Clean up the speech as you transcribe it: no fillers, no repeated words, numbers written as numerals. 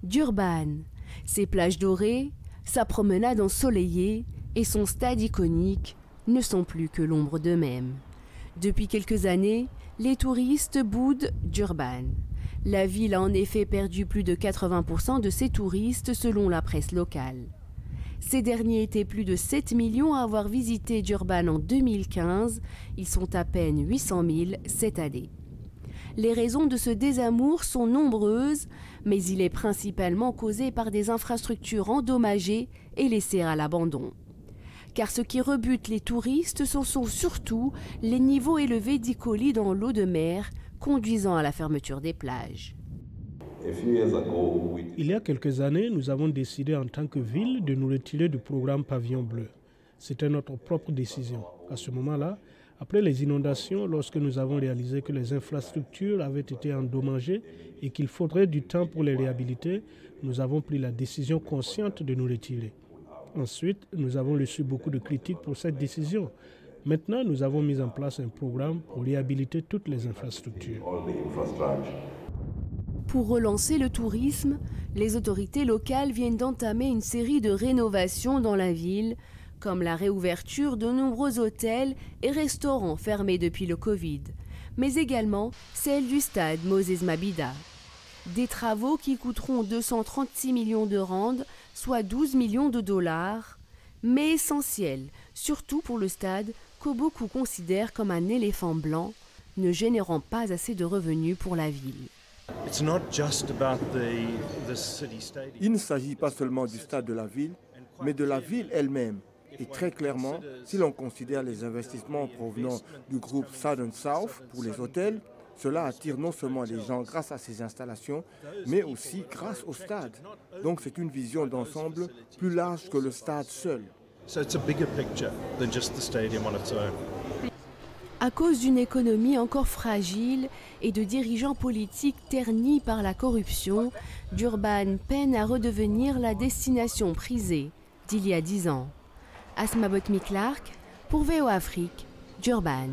Durban, ses plages dorées, sa promenade ensoleillée et son stade iconique ne sont plus que l'ombre d'eux-mêmes. Depuis quelques années, les touristes boudent Durban. La ville a en effet perdu plus de 80% de ses touristes selon la presse locale. Ces derniers étaient plus de 7 millions à avoir visité Durban en 2015. Ils sont à peine 800 000 cette année. Les raisons de ce désamour sont nombreuses, mais il est principalement causé par des infrastructures endommagées et laissées à l'abandon. Car ce qui rebute les touristes, ce sont surtout les niveaux élevés d'E. coli dans l'eau de mer, conduisant à la fermeture des plages. Il y a quelques années, nous avons décidé en tant que ville de nous retirer du programme Pavillon Bleu. C'était notre propre décision. À ce moment-là, après les inondations, lorsque nous avons réalisé que les infrastructures avaient été endommagées et qu'il faudrait du temps pour les réhabiliter, nous avons pris la décision consciente de nous retirer. Ensuite, nous avons reçu beaucoup de critiques pour cette décision. Maintenant, nous avons mis en place un programme pour réhabiliter toutes les infrastructures. Pour relancer le tourisme, les autorités locales viennent d'entamer une série de rénovations dans la ville, comme la réouverture de nombreux hôtels et restaurants fermés depuis le Covid, mais également celle du stade Moses Mabhida. Des travaux qui coûteront 236 millions de rands, soit 12 millions de dollars, mais essentiels, surtout pour le stade que beaucoup considèrent comme un éléphant blanc, ne générant pas assez de revenus pour la ville. Il ne s'agit pas seulement du stade de la ville, mais de la ville elle-même. Et très clairement, si l'on considère les investissements provenant du groupe Southern South pour les hôtels, cela attire non seulement les gens grâce à ces installations, mais aussi grâce au stade. Donc c'est une vision d'ensemble plus large que le stade seul. À cause d'une économie encore fragile et de dirigeants politiques ternis par la corruption, Durban peine à redevenir la destination prisée d'il y a 10 ans. Asma Botmi Clark pour VO Afrique, Durban.